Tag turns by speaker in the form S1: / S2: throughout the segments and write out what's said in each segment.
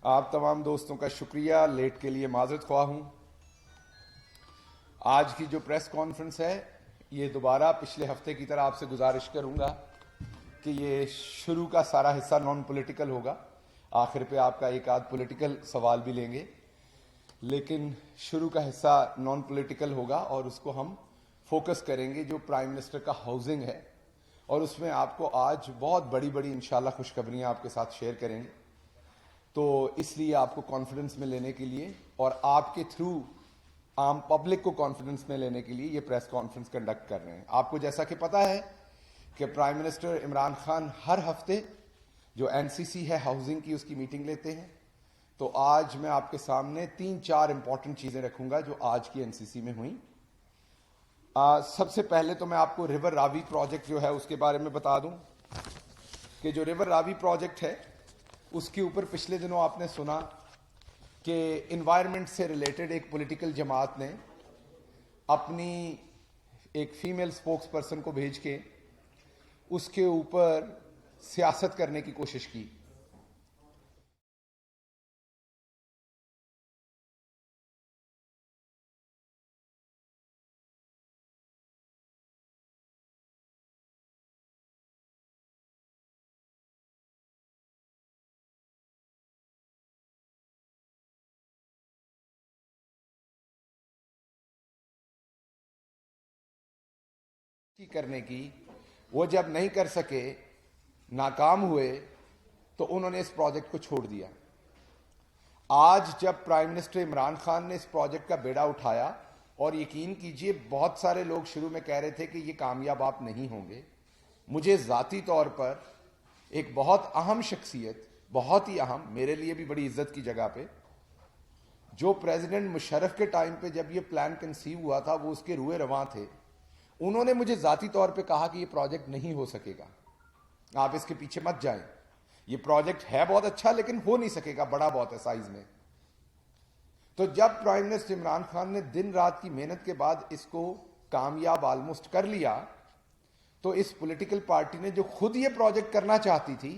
S1: آپ تمام دوستوں کا شکریہ، لیٹ کے لیے معذرت خواہ ہوں۔ آج کی جو پریس کانفرنس ہے یہ دوبارہ پچھلے ہفتے کی طرح آپ سے گزارش کروں گا کہ یہ شروع کا سارا حصہ نان پولیٹیکل ہوگا، آخر پہ آپ کا ایک آدھ پولیٹیکل سوال بھی لیں گے، لیکن شروع کا حصہ نان پولیٹیکل ہوگا اور اس کو ہم فوکس کریں گے جو پرائم منسٹر کا ہاؤسنگ ہے، اور اس میں آپ کو آج بہت بڑی بڑی انشاءاللہ خوشخبریاں آپ کے ساتھ شیئر کریں گے۔ تو اس لیے آپ کو کانفیڈنس میں لینے کے لیے اور آپ کے تھرو عام پبلک کو کانفیڈنس میں لینے کے لیے یہ پریس کانفرنس کنڈکٹ کر رہے ہیں۔ آپ کو جیسا کہ پتہ ہے کہ پرائم منسٹر عمران خان ہر ہفتے جو این سی سی ہے ہاؤسنگ کی، اس کی میٹنگ لیتے ہیں، تو آج میں آپ کے سامنے 3-4 امپورٹنٹ چیزیں رکھوں گا جو آج کی این سی سی میں ہوئیں۔ سب سے پہلے تو میں آپ کو ریور راوی پروجیکٹ جو ہے اس کے بارے میں بتا دوں کہ جو ریور راوی پروجیکٹ ہے اس کے اوپر پچھلے دنوں آپ نے سنا کہ انوائرمنٹ سے ریلیٹڈ ایک پولیٹیکل جماعت نے اپنی ایک فیمیل سپوکس پرسن کو بھیج کے اس کے اوپر سیاست کرنے کی کوشش کی۔ کرنے کی وہ جب نہیں کر سکے، ناکام ہوئے، تو انہوں نے اس پروجیکٹ کو چھوڑ دیا۔ آج جب پرائم منسٹر عمران خان نے اس پروجیکٹ کا بیڑا اٹھایا، اور یقین کیجئے بہت سارے لوگ شروع میں کہہ رہے تھے کہ یہ کامیاب آپ نہیں ہوں گے، مجھے ذاتی طور پر ایک بہت اہم شخصیت، بہت ہی اہم، میرے لیے بھی بڑی عزت کی جگہ پہ، جو پریزیڈنٹ مشرف کے ٹائم پہ جب یہ پلان کنسیو ہوا تھا وہ اس کے روئے رواں تھے، انہوں نے مجھے ذاتی طور پہ کہا کہ یہ پروجیکٹ نہیں ہو سکے گا، آپ اس کے پیچھے مت جائیں، یہ پروجیکٹ ہے بہت اچھا لیکن ہو نہیں سکے گا، بڑا بہت ہے سائز میں۔ تو جب پرائم منسٹر عمران خان نے دن رات کی محنت کے بعد اس کو کامیاب آلموسٹ کر لیا، تو اس پولیٹیکل پارٹی نے جو خود یہ پروجیکٹ کرنا چاہتی تھی،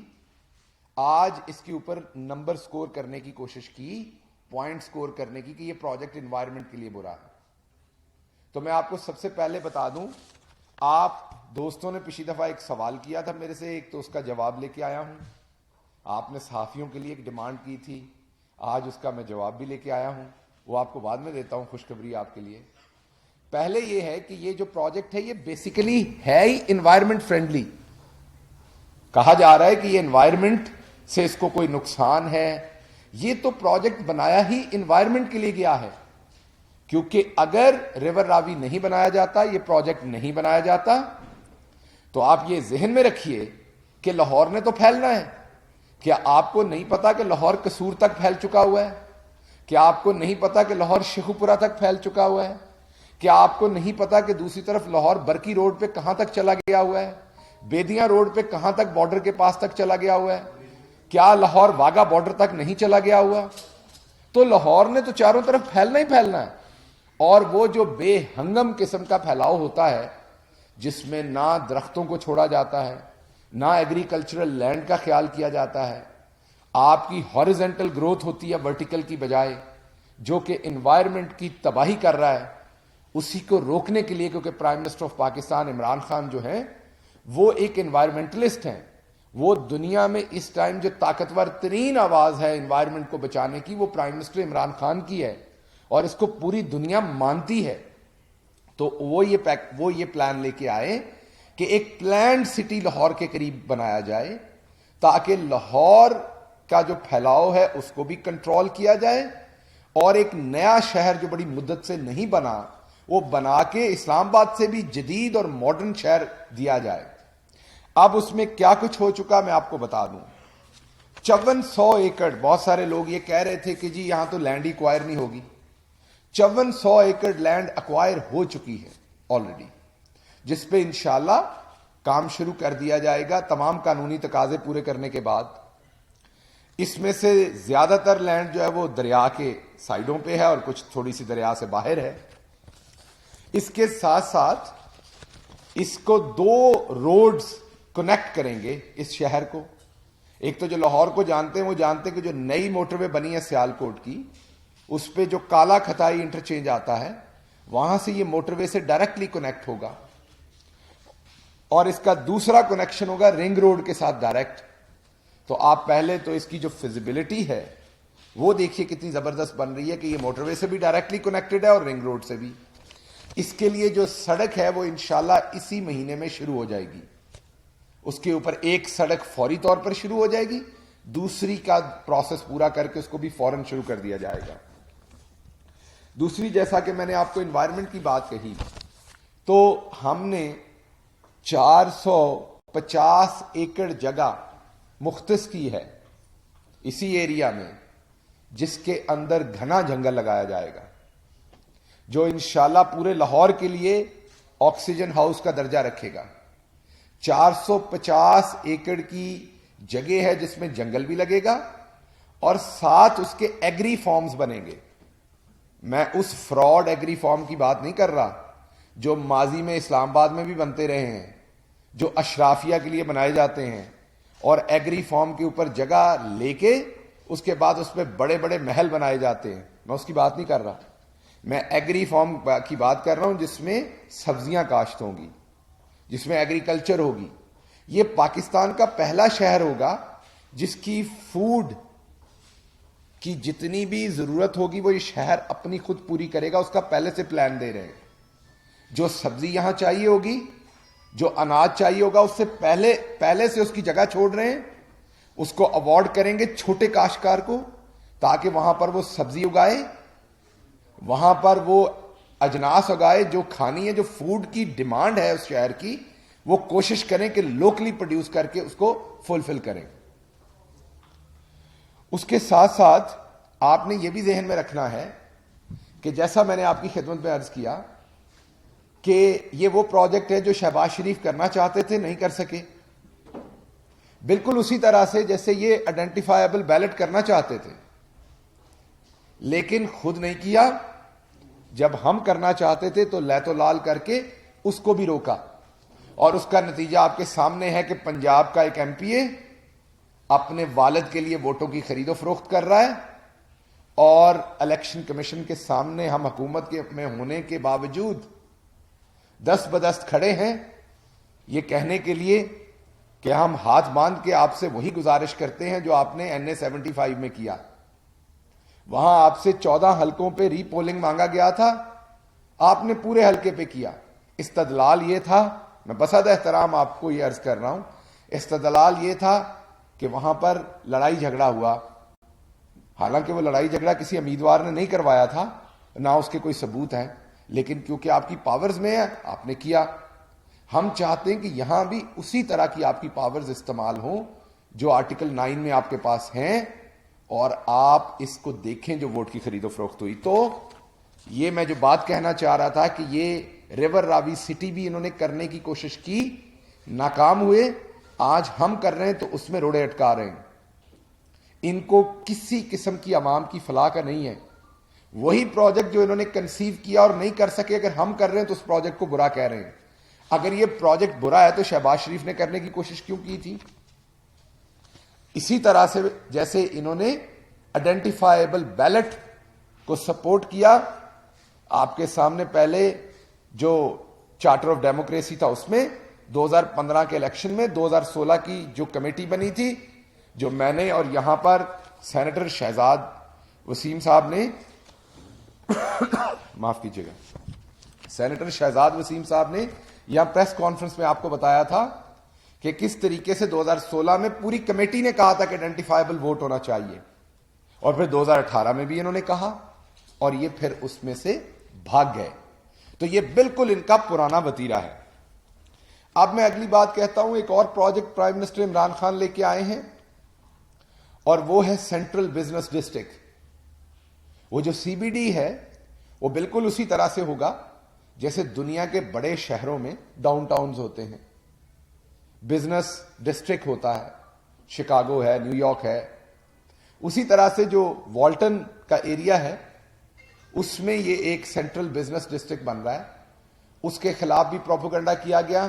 S1: آج اس کے اوپر نمبر سکور کرنے کی کوشش کی، پوائنٹ سکور کرنے کی کہ یہ پروجیکٹ انوائرمنٹ کے لیے برا ہے۔ تو میں آپ کو سب سے پہلے بتا دوں، آپ دوستوں نے پچھلی دفعہ ایک سوال کیا تھا میرے سے، ایک تو اس کا جواب لے کے آیا ہوں۔ آپ نے صحافیوں کے لیے ایک ڈیمانڈ کی تھی، آج اس کا میں جواب بھی لے کے آیا ہوں، وہ آپ کو بعد میں دیتا ہوں، خوشخبری آپ کے لیے۔ پہلے یہ ہے کہ یہ جو پروجیکٹ ہے یہ بیسیکلی ہے ہی انوائرمنٹ فرینڈلی، کہا جا رہا ہے کہ یہ انوائرمنٹ سے اس کو کوئی نقصان ہے، یہ تو پروجیکٹ بنایا ہی انوائرمنٹ کے لیے گیا ہے، کیونکہ اگر ریور راوی نہیں بنایا جاتا، یہ پروجیکٹ نہیں بنایا جاتا، تو آپ یہ ذہن میں رکھیے کہ لاہور نے تو پھیلنا ہے۔ کیا آپ کو نہیں پتا کہ لاہور قصور تک پھیل چکا ہوا ہے؟ کیا آپ کو نہیں پتا کہ لاہور شیخوپورہ تک پھیل چکا ہوا ہے؟ کیا آپ کو نہیں پتا کہ دوسری طرف لاہور برکی روڈ پہ کہاں تک چلا گیا ہوا ہے؟ بیدیاں روڈ پہ کہاں تک بارڈر کے پاس تک چلا گیا ہوا ہے؟ کیا لاہور واگا بارڈر تک نہیں چلا گیا ہوا؟ تو لاہور نے تو چاروں طرف پھیلنا ہی پھیلنا ہے، اور وہ جو بے ہنگم قسم کا پھیلاؤ ہوتا ہے جس میں نہ درختوں کو چھوڑا جاتا ہے، نہ ایگریکلچرل لینڈ کا خیال کیا جاتا ہے، آپ کی ہاریزنٹل گروتھ ہوتی ہے ورٹیکل کی بجائے، جو کہ انوائرمنٹ کی تباہی کر رہا ہے، اسی کو روکنے کے لیے، کیونکہ prime minister of Pakistan Imran Khan جو ہیں وہ ایک انوائرمنٹلسٹ ہیں، وہ دنیا میں اس ٹائم جو طاقتور ترین آواز ہے انوائرمنٹ کو بچانے کی، وہ پرائم منسٹر عمران خان کی ہے، اور اس کو پوری دنیا مانتی ہے۔ تو وہ یہ پلان لے کے آئے کہ ایک پلانڈ سٹی لاہور کے قریب بنایا جائے، تاکہ لاہور کا جو پھیلاؤ ہے اس کو بھی کنٹرول کیا جائے، اور ایک نیا شہر جو بڑی مدت سے نہیں بنا، وہ بنا کے اسلام آباد سے بھی جدید اور ماڈرن شہر دیا جائے۔ اب اس میں کیا کچھ ہو چکا میں آپ کو بتا دوں۔ 5400 ایکڑ، بہت سارے لوگ یہ کہہ رہے تھے کہ جی یہاں تو لینڈ ایکوائر نہیں ہوگی، 5400 ایکڑ لینڈ ایکوائر ہو چکی ہے آلریڈی، جس پہ انشاءاللہ کام شروع کر دیا جائے گا تمام قانونی تقاضے پورے کرنے کے بعد۔ اس میں سے زیادہ تر لینڈ جو ہے وہ دریا کے سائیڈوں پہ ہے اور کچھ تھوڑی سی دریا سے باہر ہے۔ اس کے ساتھ ساتھ اس کو 2 روڈز کنیکٹ کریں گے اس شہر کو، ایک تو جو لاہور کو جانتے ہیں وہ جانتے ہیں کہ جو نئی موٹر وے بنی ہے سیالکوٹ کی، اس پہ جو کالا کھتائی انٹرچینج آتا ہے وہاں سے یہ موٹر وے سے ڈائریکٹلی کنیکٹ ہوگا، اور اس کا دوسرا کنیکشن ہوگا رنگ روڈ کے ساتھ ڈائریکٹ. تو آپ پہلے تو اس کی جو فزیبلٹی ہے وہ دیکھیے کتنی زبردست بن رہی ہے کہ یہ موٹر وے سے بھی ڈائریکٹلی کنیکٹڈ ہے اور رنگ روڈ سے بھی. اس کے لیے جو سڑک ہے وہ انشاءاللہ اسی مہینے میں شروع ہو جائے گی. اس کے اوپر ایک سڑک فوری طور پر شروع ہو جائے گی، دوسری کا پروسیس پورا کر کے اس کو بھی فوراً شروع کر دیا جائے گا. دوسری، جیسا کہ میں نے آپ کو انوائرمنٹ کی بات کہی، تو ہم نے 450 ایکڑ جگہ مختص کی ہے اسی ایریا میں، جس کے اندر گھنا جنگل لگایا جائے گا، جو انشاءاللہ پورے لاہور کے لیے آکسیجن ہاؤس کا درجہ رکھے گا. 450 ایکڑ کی جگہ ہے جس میں جنگل بھی لگے گا اور ساتھ اس کے ایگری فارمز بنیں گے. میں اس فراڈ ایگری فارم کی بات نہیں کر رہا جو ماضی میں اسلام آباد میں بھی بنتے رہے ہیں، جو اشرافیہ کے لیے بنائے جاتے ہیں اور ایگری فارم کے اوپر جگہ لے کے اس کے بعد اس پہ بڑے بڑے محل بنائے جاتے ہیں. میں اس کی بات نہیں کر رہا، میں ایگری فارم کی بات کر رہا ہوں جس میں سبزیاں کاشت ہوں گی، جس میں ایگریکلچر ہوگی. یہ پاکستان کا پہلا شہر ہوگا جس کی فوڈ کی جتنی بھی ضرورت ہوگی وہ یہ شہر اپنی خود پوری کرے گا. اس کا پہلے سے پلان دے رہے ہیں. جو سبزی یہاں چاہیے ہوگی، جو اناج چاہیے ہوگا، اس سے پہلے سے اس کی جگہ چھوڑ رہے ہیں. اس کو اوارڈ کریں گے چھوٹے کاشتکار کو، تاکہ وہاں پر وہ سبزی اگائے، وہاں پر وہ اجناس اگائے جو کھانی ہے. جو فوڈ کی ڈیمانڈ ہے اس شہر کی، وہ کوشش کریں کہ لوکلی پروڈیوس کر کے اس کو فلفل کریں. اس کے ساتھ ساتھ آپ نے یہ بھی ذہن میں رکھنا ہے کہ جیسا میں نے آپ کی خدمت میں عرض کیا کہ یہ وہ پروجیکٹ ہے جو شہباز شریف کرنا چاہتے تھے، نہیں کر سکے. بالکل اسی طرح سے جیسے یہ آئیڈینٹیفائیبل بیلٹ کرنا چاہتے تھے لیکن خود نہیں کیا. جب ہم کرنا چاہتے تھے تو لیت و لال کر کے اس کو بھی روکا، اور اس کا نتیجہ آپ کے سامنے ہے کہ پنجاب کا ایک ایم پی اے اپنے والد کے لیے ووٹوں کی خرید و فروخت کر رہا ہے، اور الیکشن کمیشن کے سامنے ہم حکومت کے میں ہونے کے باوجود دست بدست کھڑے ہیں یہ کہنے کے لیے کہ ہم ہاتھ باندھ کے آپ سے وہی گزارش کرتے ہیں جو آپ نے NA-75 میں کیا. وہاں آپ سے 14 حلقوں پہ ری پولنگ مانگا گیا تھا، آپ نے پورے حلقے پہ کیا. استدلال یہ تھا، میں بصد احترام آپ کو یہ عرض کر رہا ہوں، استدلال یہ تھا کہ وہاں پر لڑائی جھگڑا ہوا. حالانکہ وہ لڑائی جھگڑا کسی امیدوار نے نہیں کروایا تھا، نہ اس کے کوئی ثبوت ہیں، لیکن کیونکہ آپ کی پاورز میں ہے آپ نے کیا. ہم چاہتے ہیں کہ یہاں بھی اسی طرح کی آپ کی پاورز استعمال ہوں جو آرٹیکل 9 میں آپ کے پاس ہیں، اور آپ اس کو دیکھیں جو ووٹ کی خرید و فروخت ہوئی. تو یہ میں جو بات کہنا چاہ رہا تھا کہ یہ ریور راوی سٹی بھی انہوں نے کرنے کی کوشش کی، ناکام ہوئے. آج ہم کر رہے ہیں تو اس میں روڑے اٹکا رہے ہیں. ان کو کسی قسم کی عوام کی فلاح کا نہیں ہے. وہی پروجیکٹ جو انہوں نے کنسیو کیا اور نہیں کر سکے، اگر ہم کر رہے ہیں تو اس پروجیکٹ کو برا کہہ رہے ہیں. اگر یہ پروجیکٹ برا ہے تو شہباز شریف نے کرنے کی کوشش کیوں کی تھی؟ اسی طرح سے جیسے انہوں نے آئیڈینٹیفائیبل بیلٹ کو سپورٹ کیا، آپ کے سامنے پہلے جو چارٹر آف ڈیموکریسی تھا اس میں 2015 کے الیکشن میں 2016 کی جو کمیٹی بنی تھی، جو میں نے اور یہاں پر سینیٹر شہزاد وسیم صاحب نے معاف کیجیے گا، سینیٹر شہزاد وسیم صاحب نے یہاں پریس کانفرنس میں آپ کو بتایا تھا کہ کس طریقے سے 2016 میں پوری کمیٹی نے کہا تھا کہ آئیڈینٹیفائیبل ووٹ ہونا چاہیے، اور پھر 2018 میں بھی انہوں نے کہا، اور یہ پھر اس میں سے بھاگ گئے. تو یہ بالکل ان کا پرانا وتیرہ ہے. اب میں اگلی بات کہتا ہوں. ایک اور project prime minister Imran Khan لے کے آئے ہیں، اور وہ ہے سینٹرل بزنس ڈسٹرکٹ. وہ جو CBD ہے وہ بالکل اسی طرح سے ہوگا جیسے دنیا کے بڑے شہروں میں ڈاؤن ٹاؤنز ہوتے ہیں، بزنس ڈسٹرکٹ ہوتا ہے. شکاگو ہے، نیو یارک ہے. اسی طرح سے جو والٹن کا ایریا ہے اس میں یہ ایک سینٹرل بزنس ڈسٹرکٹ بن رہا ہے. اس کے خلاف بھی پروپیگنڈا کیا گیا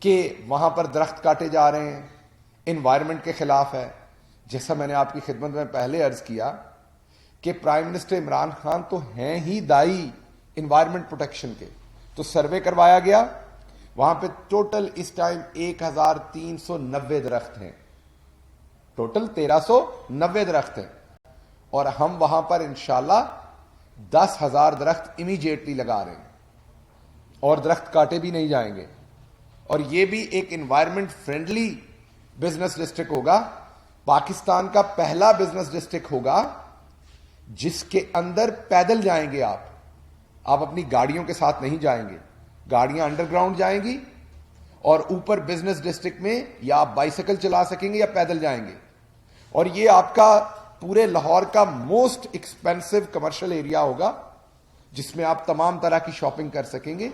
S1: کہ وہاں پر درخت کاٹے جا رہے ہیں، انوائرمنٹ کے خلاف ہے. جیسا میں نے آپ کی خدمت میں پہلے عرض کیا کہ پرائم منسٹر عمران خان تو ہیں ہی دائی انوائرمنٹ پروٹیکشن کے. تو سروے کروایا گیا, وہاں پہ ٹوٹل اس ٹائم 1390 درخت ہیں, ٹوٹل 1390 درخت ہیں, اور ہم وہاں پر انشاءاللہ 10,000 درخت امیجیٹلی لگا رہے ہیں, اور درخت کاٹے بھی نہیں جائیں گے. اور یہ بھی ایک انوائرمنٹ فرینڈلی بزنس ڈسٹرکٹ ہوگا, پاکستان کا پہلا بزنس ڈسٹرکٹ ہوگا جس کے اندر پیدل جائیں گے آپ اپنی گاڑیوں کے ساتھ نہیں جائیں گے, گاڑیاں انڈر گراؤنڈ جائیں گی, اور اوپر بزنس ڈسٹرکٹ میں یا آپ بائیسیکل چلا سکیں گے یا پیدل جائیں گے. اور یہ آپ کا پورے لاہور کا موسٹ ایکسپینسو کمرشل ایریا ہوگا جس میں آپ تمام طرح کی شاپنگ کر سکیں گے.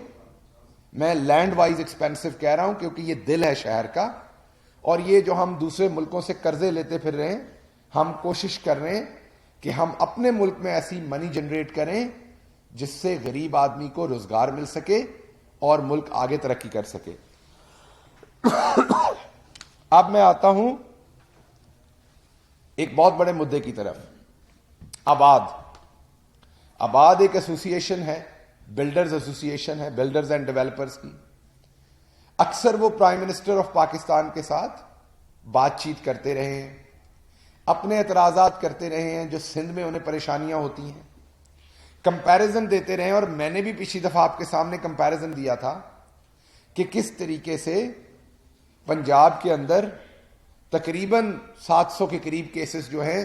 S1: میں لینڈ وائز ایکسپینسو کہہ رہا ہوں کیونکہ یہ دل ہے شہر کا, اور یہ جو ہم دوسرے ملکوں سے قرضے لیتے پھر رہے ہیں, ہم کوشش کر رہے ہیں کہ ہم اپنے ملک میں ایسی منی جنریٹ کریں جس سے غریب آدمی کو روزگار مل سکے اور ملک آگے ترقی کر سکے. اب میں آتا ہوں ایک بہت بڑے مدے کی طرف. آباد ایک ایسوسی ایشن ہے, بلڈرز ایسوسی ایشن ہے, بلڈرز اینڈ ڈیولپرز کی. اکثر وہ پرائم منسٹر آف پاکستان کے ساتھ بات چیت کرتے رہے ہیں, اپنے اعتراضات کرتے رہے ہیں جو سندھ میں انہیں پریشانیاں ہوتی ہیں, کمپیریزن دیتے رہے ہیں. اور میں نے بھی پچھلی دفعہ آپ کے سامنے کمپیریزن دیا تھا کہ کس طریقے سے پنجاب کے اندر تقریباً 700 کے قریب کیسز جو ہیں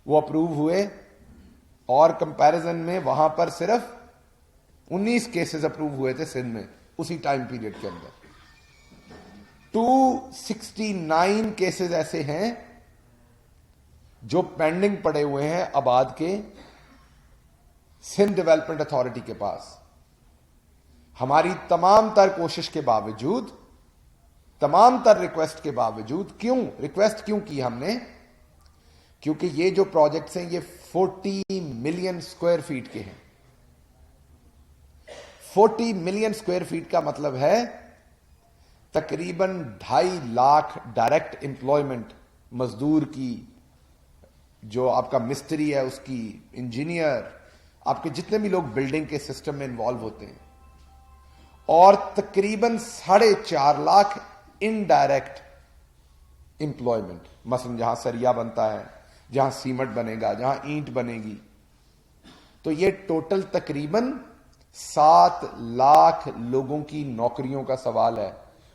S1: وہ اپروو ہوئے, اور کمپیریزن میں وہاں پر صرف 19 کیسز اپروو ہوئے تھے سندھ میں اسی ٹائم پیریڈ کے اندر. 269 کیسز ایسے ہیں جو پینڈنگ پڑے ہوئے ہیں آباد کے سندھ ڈیولپمنٹ اتھارٹی کے پاس. ہماری تمام تر کوشش کے باوجود, تمام تر ریکویسٹ کے باوجود, ریکویسٹ کیوں کی ہم نے, کیونکہ یہ جو پروجیکٹس ہیں یہ 40 ملین سکوائر فیٹ کے ہیں. 40 ملین سکوائر فیٹ کا مطلب ہے تقریباً 2.5 لاکھ ڈائریکٹ امپلائمنٹ, مزدور کی, جو آپ کا مستری ہے اس کی, انجینئر, آپ کے جتنے بھی لوگ بلڈنگ کے سسٹم میں انوالو ہوتے ہیں, اور تقریباً 4.5 لاکھ انڈائریکٹ امپلائمنٹ. مثلا جہاں سریا بنتا ہے, جہاں سیمنٹ بنے گا, جہاں اینٹ بنے گی, تو یہ ٹوٹل تقریباً 7 لاکھ لوگوں کی نوکریوں کا سوال ہے,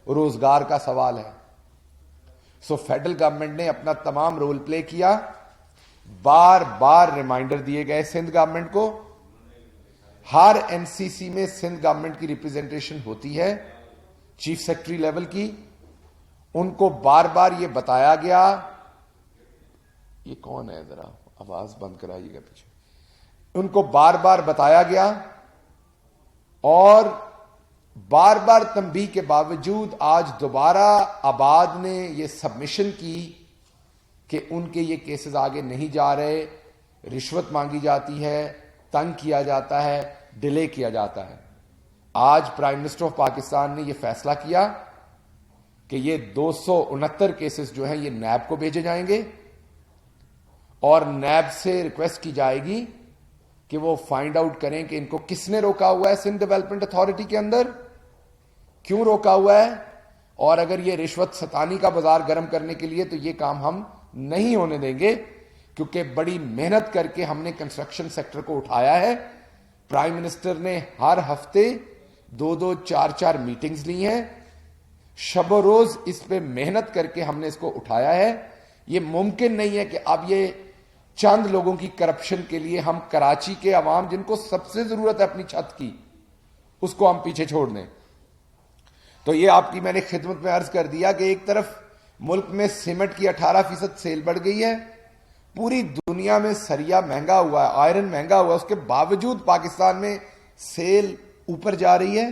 S1: روزگار کا سوال ہے. سو فیڈرل گورنمنٹ نے اپنا تمام رول پلے کیا, بار بار ریمائنڈر دیے گئے سندھ گورنمنٹ کو. ہر این سی سی میں سندھ گورنمنٹ کی ریپرزینٹیشن ہوتی ہے, چیف سیکرٹری لیول کی. ان کو بار بار یہ بتایا گیا, یہ کون ہے, ذرا آواز بند کرائیے گا پیچھے. ان کو بار بار بتایا گیا, اور بار بار تنبیہ کے باوجود آج دوبارہ آباد نے یہ سبمیشن کی کہ ان کے یہ کیسز آگے نہیں جا رہے, رشوت مانگی جاتی ہے, تنگ کیا جاتا ہے, ڈیلے کیا جاتا ہے. آج پرائم منسٹر آف پاکستان نے یہ فیصلہ کیا کہ یہ 269 کیسز جو ہیں یہ نیب کو بھیجے جائیں گے, اور نیب سے ریکویسٹ کی جائے گی کہ وہ فائنڈ آؤٹ کریں کہ ان کو کس نے روکا ہوا ہے سندھ ڈیولپمنٹ اتھارٹی کے اندر, کیوں روکا ہوا ہے, اور اگر یہ رشوت ستانی کا بازار گرم کرنے کے لیے تو یہ کام ہم نہیں ہونے دیں گے, کیونکہ بڑی محنت کر کے ہم نے کنسٹرکشن سیکٹر کو اٹھایا ہے. پرائم منسٹر نے ہر ہفتے 2-2, 4-4 میٹنگز لی ہیں, شب و روز اس پہ محنت کر کے ہم نے اس کو اٹھایا ہے. یہ ممکن نہیں ہے کہ اب یہ چند لوگوں کی کرپشن کے لیے ہم کراچی کے عوام جن کو سب سے ضرورت ہے اپنی چھت کی, اس کو ہم پیچھے چھوڑ دیں. تو یہ آپ کی میں نے خدمت میں عرض کر دیا کہ ایک طرف ملک میں سیمنٹ کی 18% سیل بڑھ گئی ہے, پوری دنیا میں سریا مہنگا ہوا ہے, آئرن مہنگا ہوا ہے, اس کے باوجود پاکستان میں سیل اوپر جا رہی ہے.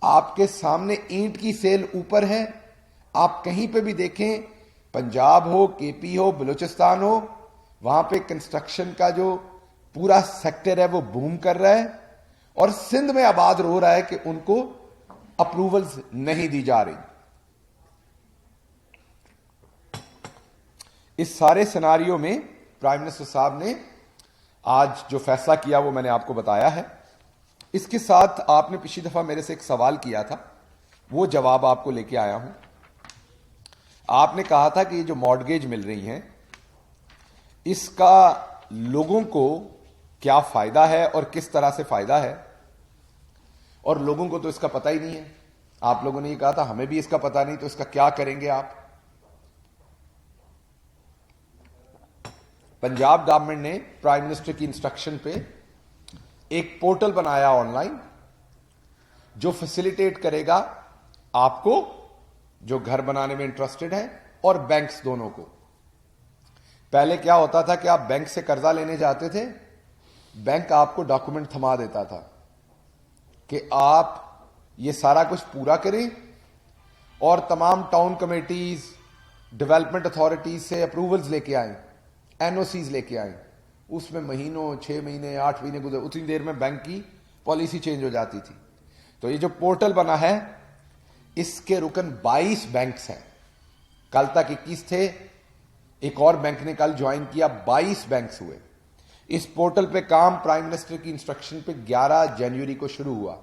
S1: آپ کے سامنے اینٹ کی سیل اوپر ہے. آپ کہیں پہ بھی دیکھیں, پنجاب ہو, کے پی ہو, بلوچستان ہو, وہاں پہ کنسٹرکشن کا جو پورا سیکٹر ہے وہ بوم کر رہا ہے, اور سندھ میں آباد رو رہا ہے کہ ان کو اپروولز نہیں دی جا رہی. اس سارے سیناریو میں پرائم منسٹر صاحب نے آج جو فیصلہ کیا وہ میں نے آپ کو بتایا ہے. اس کے ساتھ آپ نے پچھلی دفعہ میرے سے ایک سوال کیا تھا, وہ جواب آپ کو لے کے آیا ہوں. آپ نے کہا تھا کہ یہ جو مارگیج مل رہی ہیں اس کا لوگوں کو کیا فائدہ ہے اور کس طرح سے فائدہ ہے, اور لوگوں کو تو اس کا پتہ ہی نہیں ہے. آپ لوگوں نے یہ کہا تھا ہمیں بھی اس کا پتہ نہیں, تو اس کا کیا کریں گے آپ. پنجاب گورنمنٹ نے پرائم منسٹر کی انسٹرکشن پہ ایک پورٹل بنایا آن لائن جو فیسیلیٹیٹ کرے گا آپ کو جو گھر بنانے میں انٹرسٹڈ ہیں اور بینکس دونوں کو. پہلے کیا ہوتا تھا کہ آپ بینک سے قرضہ لینے جاتے تھے, بینک آپ کو ڈاکومنٹ تھما دیتا تھا کہ آپ یہ سارا کچھ پورا کریں اور تمام ٹاؤن کمیٹیز, ڈیولپمنٹ اتھارٹیز سے اپروولز لے کے آئیں, این او سیز لے کے آئیں. اس میں مہینوں, 6 مہینے, 8 مہینے گزر, اتنی دیر میں بینک کی پالیسی چینج ہو جاتی تھی. تو یہ جو پورٹل بنا ہے اس کے رکن 22 بینکس ہیں. کل تک 21 تھے, ایک اور بینک نے کل جوائن کیا, 22 بینکس ہوئے. اس پورٹل پہ کام پرائم منسٹر کی انسٹرکشن پہ 11 جنوری کو شروع ہوا.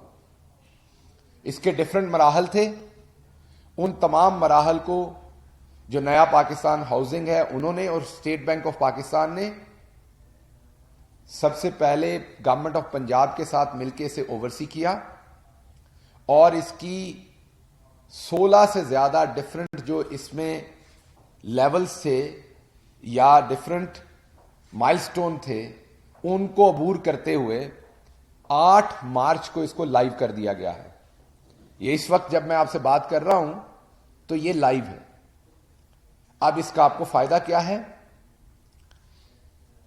S1: اس کے ڈفرنٹ مراحل تھے. ان تمام مراحل کو جو نیا پاکستان ہاؤسنگ ہے انہوں نے اور اسٹیٹ بینک آف پاکستان نے سب سے پہلے گورنمنٹ آف پنجاب کے ساتھ مل کے اسے اوورسی کیا, اور اس کی 16 سے زیادہ ڈفرنٹ جو اس میں لیولز تھے یا ڈفرنٹ مائلسٹون تھے ان کو عبور کرتے ہوئے 8 مارچ کو اس کو لائیو کر دیا گیا ہے. یہ اس وقت جب میں آپ سے بات کر رہا ہوں تو یہ لائیو ہے. اب اس کا آپ کو فائدہ کیا ہے؟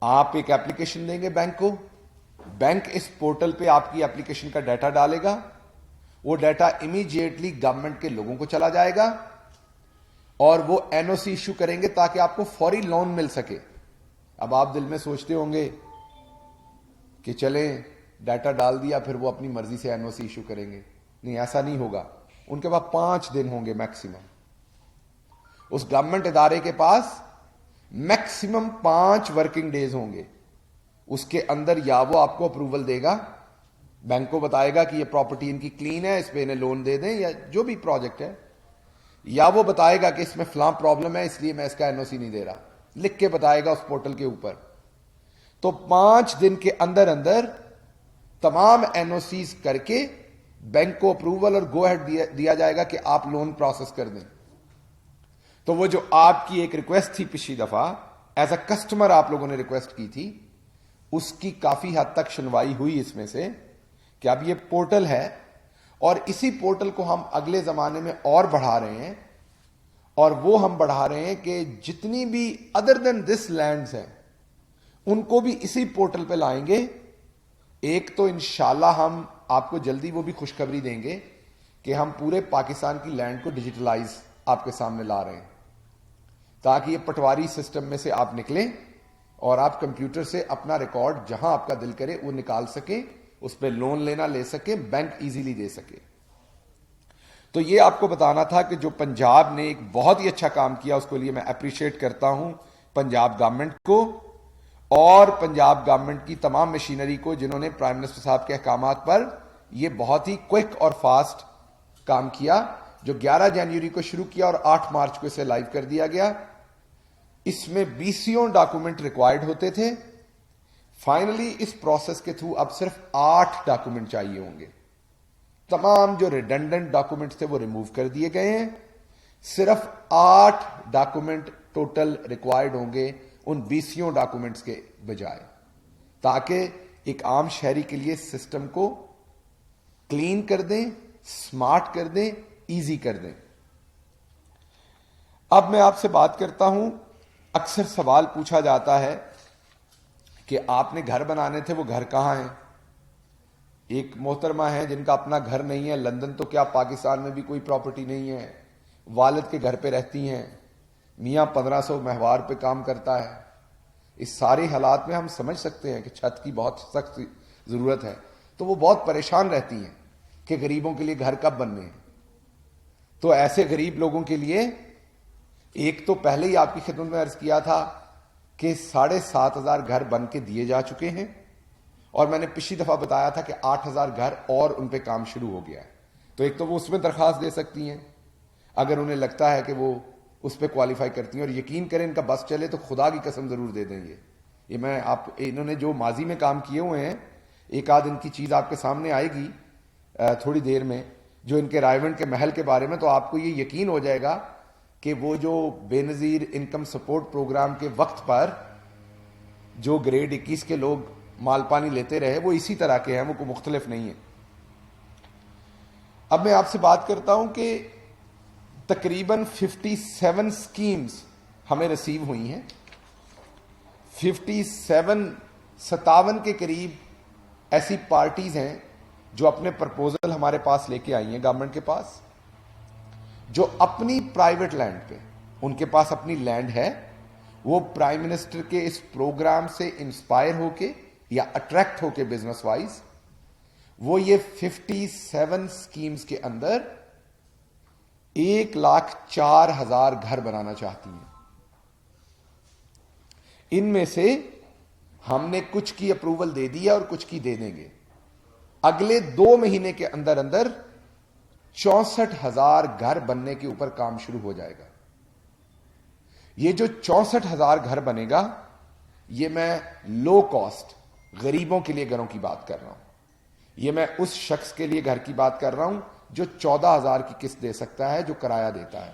S1: آپ ایک ایپلیکیشن دیں گے بینک کو, بینک اس پورٹل پہ آپ کی ایپلیکیشن کا ڈیٹا ڈالے گا, وہ ڈیٹا امیڈیٹلی گورنمنٹ کے لوگوں کو چلا جائے گا اور وہ این او سی ایشو کریں گے تاکہ آپ کو فوری لون مل سکے. اب آپ دل میں سوچتے ہوں گے کہ چلیں ڈیٹا ڈال دیا پھر وہ اپنی مرضی سے این او سی ایشو کریں گے. نہیں, ایسا نہیں ہوگا. ان کے پاس 5 دن ہوں گے میکسیمم. اس گورنمنٹ ادارے کے پاس میکسیمم 5 ورکنگ ڈیز ہوں گے. اس کے اندر یا وہ آپ کو اپروول دے گا, بینک کو بتائے گا کہ یہ پراپرٹی ان کی کلین ہے, اس پہ انہیں لون دے دیں یا جو بھی پروجیکٹ ہے, یا وہ بتائے گا کہ اس میں فلاں پرابلم ہے اس لیے میں اس کا این او سی نہیں دے رہا, لکھ کے بتائے گا اس پورٹل کے اوپر. تو 5 دن کے اندر اندر تمام این او سیز کر کے بینک کو اپروول اور گو ہیڈ دیا جائے گا کہ آپ لون پروسیس کر دیں. تو وہ جو آپ کی ایک ریکویسٹ تھی پچھلی دفعہ, ایز اے کسٹمر آپ لوگوں نے ریکویسٹ کی تھی, اس کی کافی حد تک سنوائی ہوئی اس میں سے کہ اب یہ پورٹل ہے اور اسی پورٹل کو ہم اگلے زمانے میں اور بڑھا رہے ہیں, اور وہ ہم بڑھا رہے ہیں کہ جتنی بھی ادر دین دس لینڈز ہیں ان کو بھی اسی پورٹل پہ لائیں گے. ایک تو انشاءاللہ ہم آپ کو جلدی وہ بھی خوشخبری دیں گے کہ ہم پورے پاکستان کی لینڈ کو ڈیجیٹلائز آپ کے سامنے لا رہے ہیں تاکہ یہ پٹواری سسٹم میں سے آپ نکلیں اور آپ کمپیوٹر سے اپنا ریکارڈ جہاں آپ کا دل کرے وہ نکال سکیں, اس پہ لون لینا لے سکیں, بینک ایزیلی دے سکے. تو یہ آپ کو بتانا تھا کہ جو پنجاب نے ایک بہت ہی اچھا کام کیا, اس کے لیے میں اپریشیٹ کرتا ہوں پنجاب گورنمنٹ کو اور پنجاب گورنمنٹ کی تمام مشینری کو جنہوں نے پرائم منسٹر صاحب کے احکامات پر یہ بہت ہی کوئک اور فاسٹ کام کیا, جو 11 جنوری کو شروع کیا اور 8 مارچ کو اسے لائیو کر دیا گیا. اس میں 20 ڈاکومنٹ ریکوائرڈ ہوتے تھے. فائنلی اس پروسیس کے تھرو اب صرف 8 ڈاکومنٹ چاہیے ہوں گے. تمام جو ریڈنڈنٹ ڈاکومنٹس تھے وہ ریموو کر دیے گئے ہیں. صرف 8 ڈاکومنٹ ٹوٹل ریکوائرڈ ہوں گے ان 20 ڈاکومنٹس کے بجائے, تاکہ ایک عام شہری کے لیے سسٹم کو کلین کر دیں, سمارٹ کر دیں, ایزی کر دیں. اب میں آپ سے بات کرتا ہوں. اکثر سوال پوچھا جاتا ہے کہ آپ نے گھر بنانے تھے, وہ گھر کہاں ہیں؟ ایک محترمہ ہے جن کا اپنا گھر نہیں ہے لندن, تو کیا پاکستان میں بھی کوئی پراپرٹی نہیں ہے؟ والد کے گھر پہ رہتی ہیں, میاں 1500 مہوار پہ کام کرتا ہے. اس سارے حالات میں ہم سمجھ سکتے ہیں کہ چھت کی بہت سخت ضرورت ہے, تو وہ بہت پریشان رہتی ہیں کہ غریبوں کے لیے گھر کب بننے ہیں. تو ایسے غریب لوگوں کے لیے ایک تو پہلے ہی آپ کی خدمت میں عرض کیا تھا کہ 7,500 گھر بن کے دیے جا چکے ہیں، اور میں نے پچھلی دفعہ بتایا تھا کہ 8,000 گھر اور ان پہ کام شروع ہو گیا ہے. تو ایک تو وہ اس میں درخواست دے سکتی ہیں اگر انہیں لگتا ہے کہ وہ اس پہ کوالیفائی کرتی ہیں، اور یقین کریں ان کا بس چلے تو خدا کی قسم ضرور دے دیں گے. یہ میں انہوں نے جو ماضی میں کام کیے ہوئے ہیں، ایک آدھ ان کی چیز آپ کے سامنے آئے گی تھوڑی دیر میں، جو ان کے رائیونڈ کے محل کے بارے میں، تو آپ کو یہ یقین ہو جائے گا کہ وہ جو بے نظیر انکم سپورٹ پروگرام کے وقت پر جو گریڈ 21 کے لوگ مال پانی لیتے رہے وہ اسی طرح کے ہیں، وہ کوئی مختلف نہیں ہے. اب میں آپ سے بات کرتا ہوں کہ تقریباً 57 سکیمز ہمیں ریسیو ہوئی ہیں. 57 کے قریب ایسی پارٹیز ہیں جو اپنے پرپوزل ہمارے پاس لے کے آئی ہیں گورنمنٹ کے پاس، جو اپنی پرائیویٹ لینڈ پہ، ان کے پاس اپنی لینڈ ہے، وہ پرائم منسٹر کے اس پروگرام سے انسپائر ہو کے یا اٹریکٹ ہو کے بزنس وائز وہ یہ 57 سکیمز کے اندر 1,04,000 گھر بنانا چاہتی ہیں. ان میں سے ہم نے کچھ کی اپروول دے دی ہے اور کچھ کی دے دیں گے. اگلے 2 مہینے کے اندر اندر 64,000 گھر بننے کے اوپر کام شروع ہو جائے گا. یہ جو 64,000 گھر بنے گا، یہ میں لو کاسٹ غریبوں کے لیے گھروں کی بات کر رہا ہوں. یہ میں اس شخص کے لیے گھر کی بات کر رہا ہوں جو 14,000 کی قسط دے سکتا ہے، جو کرایہ دیتا ہے.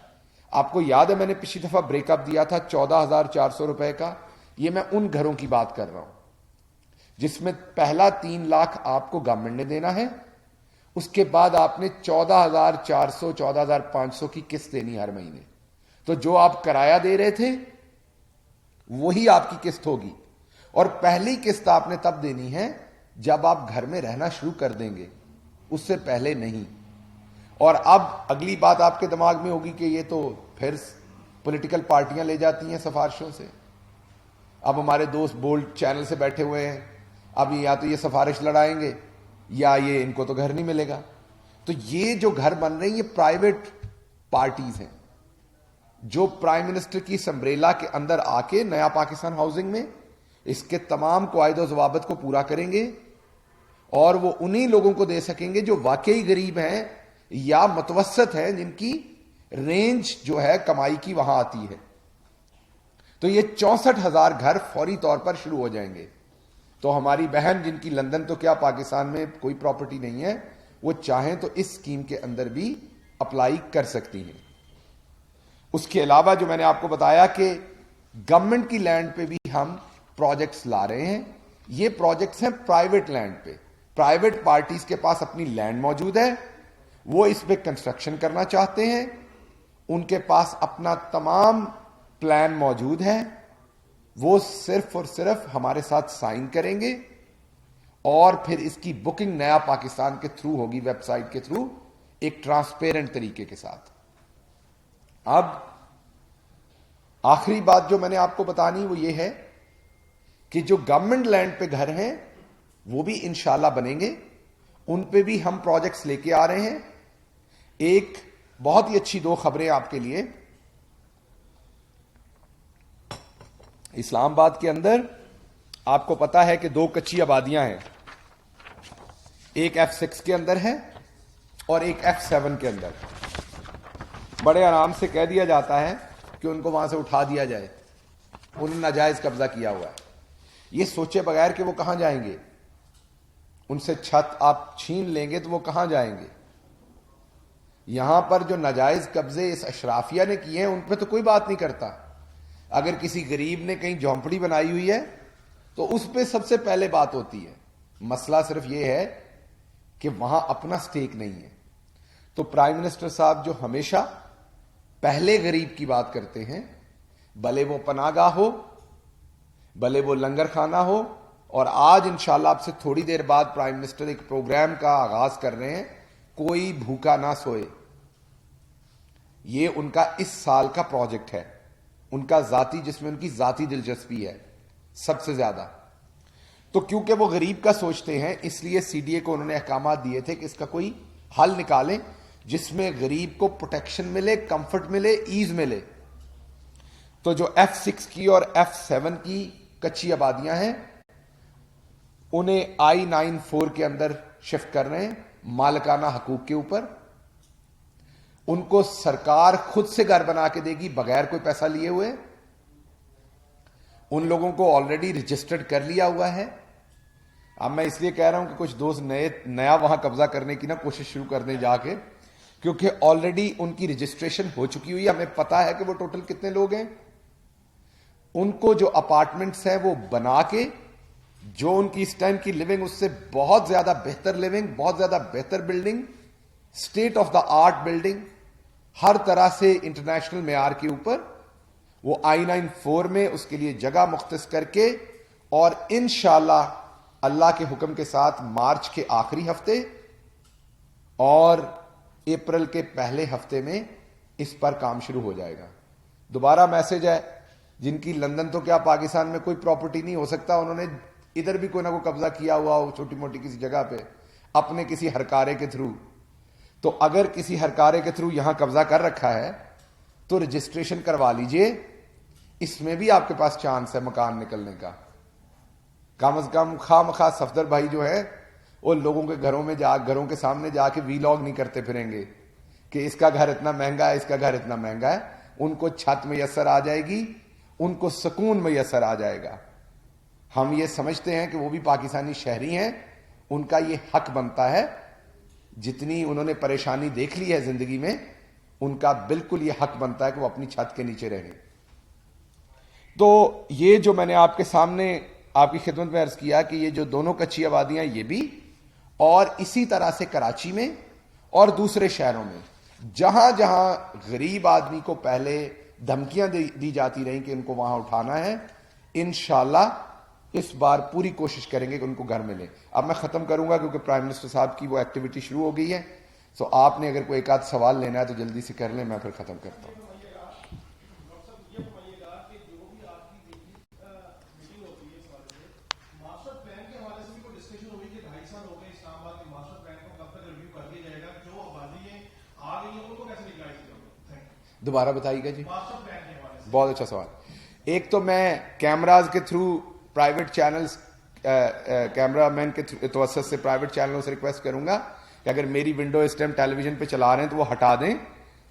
S1: آپ کو یاد ہے میں نے پچھلی دفعہ بریک اپ دیا تھا 14,400 روپے کا. یہ میں ان گھروں کی بات کر رہا ہوں جس میں پہلا 3 لاکھ آپ کو گورنمنٹ نے دینا ہے، اس کے بعد آپ نے 14,400 14,500 کی قسط دینی ہر مہینے. تو جو آپ کرایہ دے رہے تھے وہی آپ کی قسط ہوگی، اور پہلی قسط آپ نے تب دینی ہے جب آپ گھر میں رہنا شروع کر دیں گے، اس سے پہلے نہیں. اور اب اگلی بات آپ کے دماغ میں ہوگی کہ یہ تو پھر پولیٹیکل پارٹیاں لے جاتی ہیں سفارشوں سے. اب ہمارے دوست بولڈ چینل سے بیٹھے ہوئے ہیں، اب یا تو یہ سفارش لڑائیں گے یا یہ ان کو تو گھر نہیں ملے گا. تو یہ جو گھر بن رہے ہیں یہ پرائیویٹ پارٹیز ہیں جو پرائم منسٹر کی سمبریلا کے اندر آ کے نیا پاکستان ہاؤسنگ میں اس کے تمام قواعد و ضوابط کو پورا کریں گے، اور وہ انہی لوگوں کو دے سکیں گے جو واقعی غریب ہیں یا متوسط ہیں، جن کی رینج جو ہے کمائی کی وہاں آتی ہے. تو یہ 64,000 گھر فوری طور پر شروع ہو جائیں گے. تو ہماری بہن جن کی لندن تو کیا پاکستان میں کوئی پراپرٹی نہیں ہے، وہ چاہیں تو اس اسکیم کے اندر بھی اپلائی کر سکتی ہیں. اس کے علاوہ جو میں نے آپ کو بتایا کہ گورنمنٹ کی لینڈ پہ بھی ہم پروجیکٹس لا رہے ہیں. یہ پروجیکٹس ہیں پرائیویٹ لینڈ پہ. پرائیویٹ پارٹیز کے پاس اپنی لینڈ موجود ہے، وہ اس پہ کنسٹرکشن کرنا چاہتے ہیں، ان کے پاس اپنا تمام پلان موجود ہے، وہ صرف اور صرف ہمارے ساتھ سائن کریں گے، اور پھر اس کی بکنگ نیا پاکستان کے تھرو ہوگی، ویب سائٹ کے تھرو، ایک ٹرانسپیرنٹ طریقے کے ساتھ. اب آخری بات جو میں نے آپ کو بتانی وہ یہ ہے کہ جو گورنمنٹ لینڈ پہ گھر ہیں وہ بھی انشاءاللہ بنیں گے. ان پہ بھی ہم پروجیکٹس لے کے آ رہے ہیں. ایک بہت ہی اچھی 2 خبریں آپ کے لیے. اسلام آباد کے اندر آپ کو پتا ہے کہ 2 کچی آبادیاں ہیں، ایک F6 کے اندر ہے اور ایک F7 کے اندر. بڑے آرام سے کہہ دیا جاتا ہے کہ ان کو وہاں سے اٹھا دیا جائے، انہوں نے ناجائز قبضہ کیا ہوا ہے. یہ سوچے بغیر کہ وہ کہاں جائیں گے، ان سے چھت آپ چھین لیں گے تو وہ کہاں جائیں گے. یہاں پر جو ناجائز قبضے اس اشرافیہ نے کیے ہیں ان پہ تو کوئی بات نہیں کرتا. اگر کسی غریب نے کہیں جھونپڑی بنائی ہوئی ہے تو اس پہ سب سے پہلے بات ہوتی ہے. مسئلہ صرف یہ ہے کہ وہاں اپنا سٹیک نہیں ہے. تو پرائم منسٹر صاحب جو ہمیشہ پہلے غریب کی بات کرتے ہیں، بھلے وہ پناہ گاہ ہو، بھلے وہ لنگر خانہ ہو، اور آج انشاءاللہ آپ سے تھوڑی دیر بعد پرائم منسٹر ایک پروگرام کا آغاز کر رہے ہیں، کوئی بھوکا نہ سوئے. یہ ان کا اس سال کا پروجیکٹ ہے، ان کا ذاتی، جس میں ان کی ذاتی دلچسپی ہے سب سے زیادہ. تو کیونکہ وہ غریب کا سوچتے ہیں اس لیے سی ڈی اے کو انہوں نے احکامات دیے تھے کہ اس کا کوئی حل نکالیں جس میں غریب کو پروٹیکشن ملے، کمفرٹ ملے، ایز ملے. تو جو F6 کی اور F7 کی کچی آبادیاں ہیں انہیں I-94 کے اندر شفٹ کر رہے ہیں مالکانہ حقوق کے اوپر. ان کو سرکار خود سے گھر بنا کے دے گی بغیر کوئی پیسہ لیے ہوئے. ان لوگوں کو آلریڈی رجسٹرڈ کر لیا ہوا ہے. اب میں اس لیے کہہ رہا ہوں کہ کچھ دوست نیا وہاں قبضہ کرنے کی کوشش شروع کر دیں جا کے, کیونکہ آلریڈی ان کی رجسٹریشن ہو چکی ہوئی ہے. ہمیں پتا ہے کہ وہ ٹوٹل کتنے لوگ ہیں. ان کو جو اپارٹمنٹس ہیں وہ بنا کے جو ان کی اس ٹائم کی لیونگ اس سے بہت زیادہ بہتر لیونگ, بہت زیادہ بہتر building, state of the art building, ہر طرح سے انٹرنیشنل معیار کے اوپر وہ I-94 میں اس کے لیے جگہ مختص کر کے, اور انشاءاللہ اللہ کے حکم کے ساتھ مارچ کے آخری ہفتے اور اپریل کے پہلے ہفتے میں اس پر کام شروع ہو جائے گا. دوبارہ میسج ہے, جن کی لندن تو کیا پاکستان میں کوئی پراپرٹی نہیں ہو سکتا, انہوں نے ادھر بھی کوئی نہ کوئی قبضہ کیا ہوا ہو چھوٹی موٹی کسی جگہ پہ اپنے کسی ہرکارے کے تھرو, تو اگر کسی ہرکارے کے تھرو یہاں قبضہ کر رکھا ہے تو رجسٹریشن کروا لیجئے. اس میں بھی آپ کے پاس چانس ہے مکان نکلنے کا. کم از کم خواہ مخواہ صفدر بھائی جو ہے وہ لوگوں کے گھروں کے سامنے جا کے ویلاگ نہیں کرتے پھریں گے کہ اس کا گھر اتنا مہنگا ہے, اس کا گھر اتنا مہنگا ہے. ان کو چھت میسر آ جائے گی, ان کو سکون میسر آ جائے گا. ہم یہ سمجھتے ہیں کہ وہ بھی پاکستانی شہری ہیں, ان کا یہ حق بنتا ہے. جتنی انہوں نے پریشانی دیکھ لی ہے زندگی میں, ان کا بالکل یہ حق بنتا ہے کہ وہ اپنی چھت کے نیچے رہیں. تو یہ جو میں نے آپ کے سامنے آپ کی خدمت میں عرض کیا کہ یہ جو دونوں کچی آبادیاں یہ بھی, اور اسی طرح سے کراچی میں اور دوسرے شہروں میں جہاں جہاں غریب آدمی کو پہلے دھمکیاں دی جاتی رہیں کہ ان کو وہاں اٹھانا ہے, انشاءاللہ اس بار پوری کوشش کریں گے کہ ان کو گھر ملے. اب میں ختم کروں گا کیونکہ پرائم منسٹر صاحب کی وہ ایکٹیویٹی شروع ہو گئی ہے. سو آپ نے اگر کوئی ایک آدھ سوال لینا ہے تو جلدی سے کر لیں, میں پھر ختم کرتا ہوں. دوبارہ بتائیے گا جی, بہت اچھا سوال. ایک تو میں کیمراز کے تھرو پرائیویٹ چینلز کیمرہ مین کے توسط سے پرائیویٹ چینلوں سے ریکویسٹ کروں گا کہ اگر میری ونڈو اس ٹائم ٹیلی ویژن پہ چلا رہے ہیں تو وہ ہٹا دیں.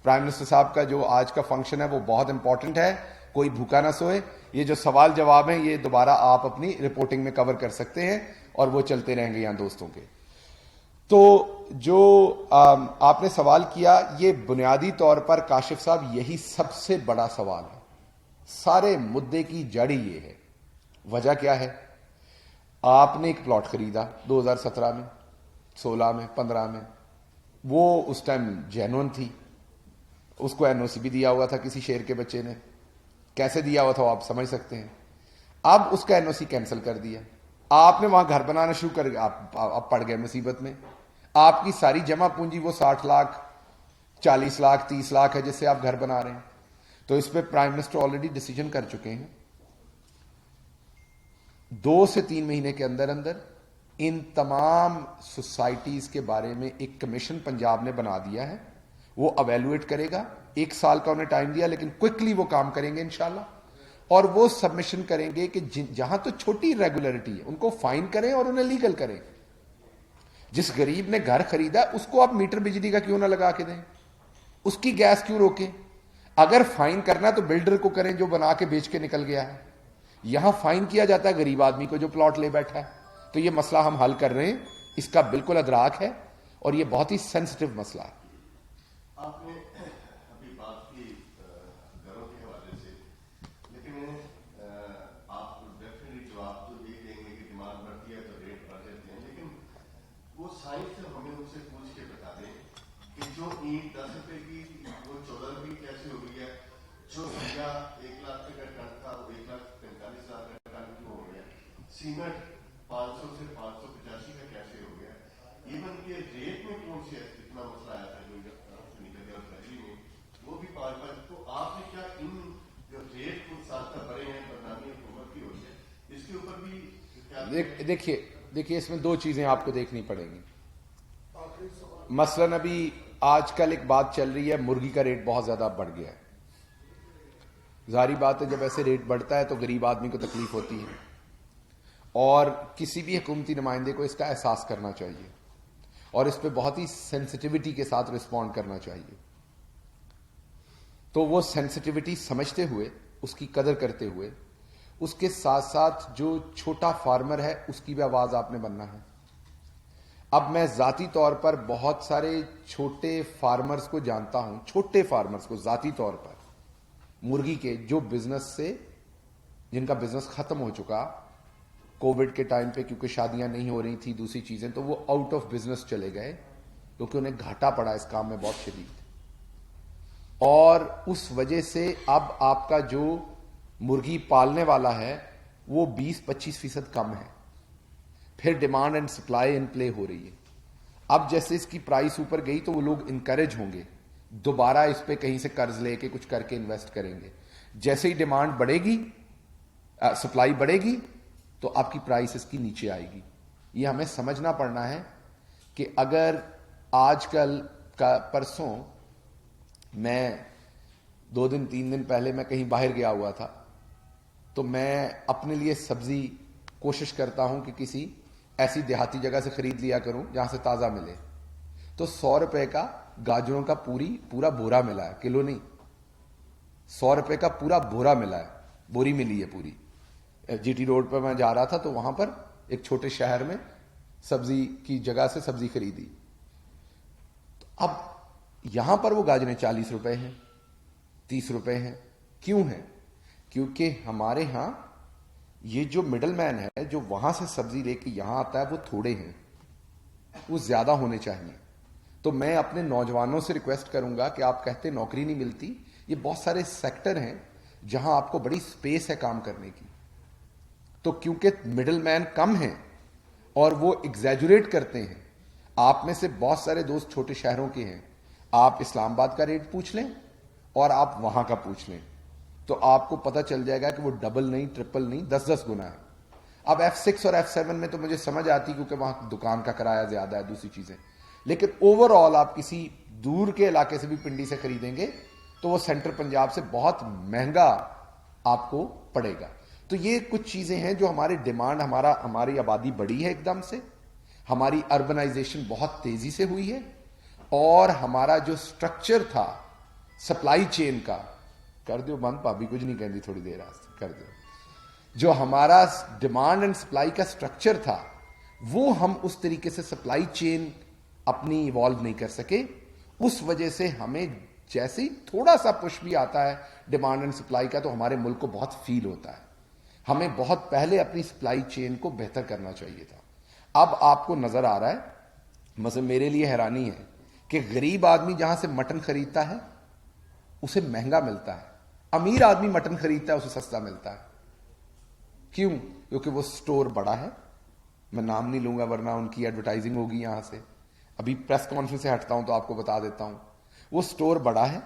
S1: پرائم منسٹر صاحب کا جو آج کا فنکشن ہے وہ بہت امپورٹنٹ ہے, کوئی بھوکا نہ سوئے. یہ جو سوال جواب ہیں یہ دوبارہ آپ اپنی رپورٹنگ میں کور کر سکتے ہیں اور وہ چلتے رہیں گے یہاں دوستوں کے. تو جو آپ نے سوال کیا یہ بنیادی طور پر کاشف صاحب یہی سب سے بڑا سوال ہے. سارے مدے کی جڑ یہ ہے. وجہ کیا ہے؟ آپ نے ایک پلاٹ خریدا 2017 میں, 16 میں, 15 میں, وہ اس ٹائم جینون تھی, اس کو NOC بھی دیا ہوا تھا کسی شیر کے بچے نے. کیسے دیا ہوا تھا آپ سمجھ سکتے ہیں. اب اس کا NOC کینسل کر دیا, آپ نے وہاں گھر بنانا شروع کر دیا, آپ پڑ گئے مصیبت میں. آپ کی ساری جمع پونجی وہ 60 لاکھ 40 لاکھ 30 لاکھ ہے جس سے آپ گھر بنا رہے ہیں. تو اس پہ پرائم منسٹر آلریڈی ڈیسیجن کر چکے ہیں 2 سے 3 مہینے کے اندر اندر ان تمام سوسائٹیز کے بارے میں ایک کمیشن پنجاب نے بنا دیا ہے. وہ اویلویٹ کرے گا. 1 سال کا انہیں ٹائم دیا لیکن کوئکلی وہ کام کریں گے انشاءاللہ, اور وہ سبمیشن کریں گے کہ جہاں تو چھوٹی ریگولرٹی ہے ان کو فائن کریں اور انہیں لیگل کریں. جس غریب نے گھر خریدا اس کو آپ میٹر بجلی کا کیوں نہ لگا کے دیں, اس کی گیس کیوں روکیں. اگر فائن کرنا تو بلڈر کو کریں جو بنا کے بیچ کے نکل گیا ہے. یہاں فائن کیا جاتا ہے غریب آدمی کو جو پلاٹ لے بیٹھا ہے. تو یہ مسئلہ ہم حل کر رہے ہیں, اس کا بالکل ادراک ہے اور یہ بہت ہی سینسٹیو مسئلہ ہے.
S2: آپ نے ابھی بات کی گھروں کے حوالے سے, لیکن آپ ڈیفینیٹلی جواب تو یہ دیں گے کہ ڈیمانڈ بڑھتی ہے تو ریٹ بڑھ جاتے ہیں, لیکن وہ سائنس سے ہمیں ان سے پوچھ کے بتا دیں کہ جو اینٹ 10 روپے کی وہ 14 روپے کیسے ہو گئی ہے, جو سیا 1 لاکھ کا ٹن تھا وہ 1,45,000 کا ٹن کیوں ہو گیا, سیمنٹ 500 سے 585 کا کیسے ہو گیا. ایون کہ ریٹ میں کون سے اتنا مسئلہ آیا تھا جو نکل گیا فیکٹری میں, وہ بھی 5 تو آپ نے کیا ان جو ریٹ کچھ ساتھ بڑے ہیں بدنامی حکومت کی ہو ہے اس کے اوپر بھی
S1: دیکھیے اس میں 2 چیزیں آپ کو دیکھنی پڑیں گی. مثلاً ابھی آج کل ایک بات چل رہی ہے, مرغی کا ریٹ بہت زیادہ بڑھ گیا ہے. ظاہری بات ہے جب ایسے ریٹ بڑھتا ہے تو غریب آدمی کو تکلیف ہوتی ہے، اور کسی بھی حکومتی نمائندے کو اس کا احساس کرنا چاہیے اور اس پہ بہت ہی سینسٹیوٹی کے ساتھ رسپونڈ کرنا چاہیے. تو وہ سینسٹیوٹی سمجھتے ہوئے، اس کی قدر کرتے ہوئے، اس کے ساتھ ساتھ جو چھوٹا فارمر ہے اس کی بھی آواز آپ نے بننا ہے. اب میں ذاتی طور پر بہت سارے چھوٹے فارمرز کو جانتا ہوں، چھوٹے فارمرز کو ذاتی طور پر، مرغی کے، جو بزنس سے، جن کا بزنس ختم ہو چکا کووڈ کے ٹائم پہ، کیونکہ شادیاں نہیں ہو رہی تھی، دوسری چیزیں، تو وہ آؤٹ آف بزنس چلے گئے کیونکہ انہیں گھاٹا پڑا اس کام میں بہت شدید. اور اس وجہ سے اب آپ کا جو مرغی پالنے والا ہے وہ 20-25% کم ہے. پھر ڈیمانڈ اینڈ سپلائی ان پلے ہو رہی ہے. اب جیسے اس کی پرائس اوپر گئی تو وہ لوگ انکریج ہوں گے، دوبارہ اس پہ کہیں سے قرض لے کے کچھ کر کے انویسٹ کریں گے. جیسے ہی ڈیمانڈ بڑھے گی، سپلائی بڑھے گی، تو آپ کی پرائس اس کی نیچے آئے گی. یہ ہمیں سمجھنا پڑنا ہے کہ اگر آج کل کا، پرسوں میں 2 دن 3 دن پہلے میں کہیں باہر گیا ہوا تھا، تو میں اپنے لیے سبزی کوشش کرتا ہوں کہ کسی ایسی دیہاتی جگہ سے خرید لیا کروں جہاں سے تازہ ملے. تو 100 روپے کا گاجروں کا پورا بورا ملا ہے، کلو نہیں، 100 روپے کا پورا بورا ملا ہے، بوری ملی ہے پوری. جی ٹی روڈ پہ میں جا رہا تھا تو وہاں پر ایک چھوٹے شہر میں سبزی کی جگہ سے سبزی خریدی. اب یہاں پر وہ گاجریں 40 روپے ہیں، 30 روپے ہیں. کیوں ہیں؟ کیونکہ ہمارے ہاں یہ جو مڈل مین ہے جو وہاں سے سبزی لے کے یہاں آتا ہے وہ تھوڑے ہیں، وہ زیادہ ہونے چاہیے. تو میں اپنے نوجوانوں سے ریکویسٹ کروں گا کہ آپ کہتے نوکری نہیں ملتی، یہ بہت سارے سیکٹر ہیں جہاں آپ کو بڑی سپیس ہے کام کرنے کی. تو کیونکہ مڈل مین کم ہیں اور وہ ایگزیجوریٹ کرتے ہیں. آپ میں سے بہت سارے دوست چھوٹے شہروں کے ہیں، آپ اسلام آباد کا ریٹ پوچھ لیں اور آپ وہاں کا پوچھ لیں تو آپ کو پتہ چل جائے گا کہ وہ ڈبل نہیں، ٹرپل نہیں، 10 گنا ہے. اب F6 اور F7 میں تو مجھے سمجھ آتی کیونکہ وہاں دکان کا کرایہ زیادہ ہے، دوسری چیزیں، لیکن اوور آل آپ کسی دور کے علاقے سے بھی پنڈی سے خریدیں گے تو وہ سینٹر پنجاب سے بہت مہنگا آپ کو پڑے گا. تو یہ کچھ چیزیں ہیں جو ہمارے ڈیمانڈ، ہماری آبادی بڑی ہے ایک دم سے، ہماری اربنائزیشن بہت تیزی سے ہوئی ہے، اور ہمارا جو سٹرکچر تھا سپلائی چین کا، کر دو بند بھابی، کچھ نہیں کہندی، تھوڑی دیر آستے کر دو، جو ہمارا ڈیمانڈ اینڈ سپلائی کا سٹرکچر تھا وہ ہم اس طریقے سے سپلائی چین اپنی ایوالو نہیں کر سکے. اس وجہ سے ہمیں جیسے ہی تھوڑا سا پش بھی آتا ہے ڈیمانڈ اینڈ سپلائی کا تو ہمارے ملک کو بہت فیل ہوتا ہے. ہمیں بہت پہلے اپنی سپلائی چین کو بہتر کرنا چاہیے تھا. اب آپ کو نظر آ رہا ہے، مثلا میرے لیے حیرانی ہے کہ غریب آدمی جہاں سے مٹن خریدتا ہے اسے مہنگا ملتا ہے، امیر آدمی مٹن خریدتا ہے اسے سستا ملتا ہے. کیوں؟ کیونکہ وہ سٹور بڑا ہے، میں نام نہیں لوں گا ورنہ ان کی ایڈورٹائزنگ ہوگی یہاں سے. ابھی پریس کانفرنس سے ہٹتا ہوں تو آپ کو بتا دیتا ہوں، وہ سٹور بڑا ہے،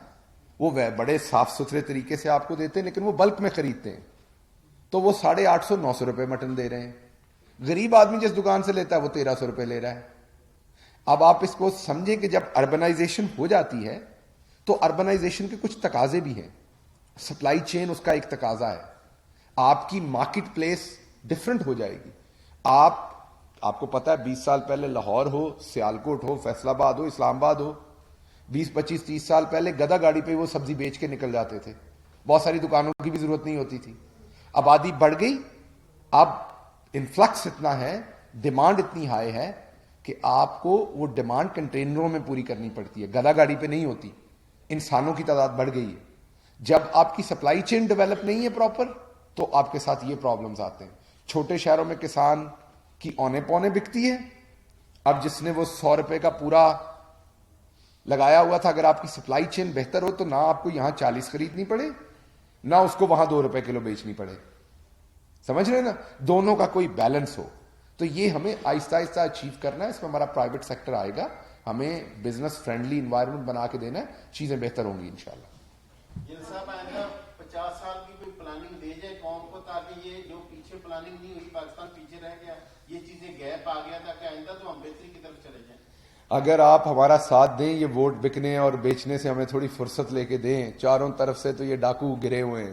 S1: وہ بڑے صاف ستھرے طریقے سے آپ کو دیتے ہیں، لیکن وہ بلک میں خریدتے ہیں تو وہ 850-900 روپے مٹن دے رہے ہیں. غریب آدمی جس دکان سے لیتا ہے وہ 1300 روپے لے رہا ہے. اب آپ اس کو سمجھیں کہ جب اربنائزیشن ہو جاتی ہے تو اربنائزیشن کے کچھ تقاضے بھی ہیں. سپلائی چین اس کا ایک تقاضا ہے، آپ کی مارکیٹ پلیس ڈفرنٹ ہو جائے گی. آپ کو پتا ہے 20 سال پہلے لاہور ہو، سیالکوٹ ہو، فیصل آباد ہو، اسلام آباد ہو، 20-25-30 سال پہلے گدا گاڑی پہ وہ سبزی بیچ کے نکل جاتے تھے، بہت ساری دکانوں کی بھی ضرورت نہیں ہوتی تھی. آبادی بڑھ گئی، اب انفلکس اتنا ہے، ڈیمانڈ اتنی ہائی ہے کہ آپ کو وہ ڈیمانڈ کنٹینروں میں پوری کرنی پڑتی ہے، گدا گاڑی پہ نہیں ہوتی. انسانوں کی تعداد بڑھ گئی ہے. جب آپ کی سپلائی چین ڈیولپ نہیں ہے پراپر تو آپ کے ساتھ یہ پرابلمز آتے ہیں. چھوٹے شہروں میں کسان کی اونے پونے بکتی ہے. اب جس نے وہ 100 روپے کا پورا لگایا ہوا تھا، اگر آپ کی سپلائی چین بہتر ہو تو نہ آپ کو یہاں 40 خریدنی پڑے، نہ اس کو وہاں 2 روپے کلو بیچنی پڑے. سمجھ رہے نا؟ دونوں کا کوئی بیلنس ہو. تو یہ ہمیں آہستہ آہستہ اچیو کرنا ہے. اس میں ہمارا پرائیویٹ سیکٹر آئے گا، ہمیں بزنس فرینڈلی انوائرمنٹ بنا کے دینا ہے، چیزیں بہتر ہوں گی انشاءاللہ.
S3: جن صاحب آئندہ 50 سال کی کوئی پلاننگ دے جائے قوم کو، تاکہ یہ جو پیچھے پلاننگ نہیں ہوئی، پاکستان پیچھے رہ گیا، یہ چیزیں گیپ آ گیا تھا، کہ آئندہ تو ہم بہتری کی طرف چلے جائیں.
S1: اگر آپ ہمارا ساتھ دیں، یہ ووٹ بکنے اور بیچنے سے ہمیں تھوڑی فرصت لے کے دیں. چاروں طرف سے تو یہ ڈاکو گرے ہوئے ہیں،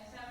S4: S7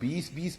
S1: 20-20,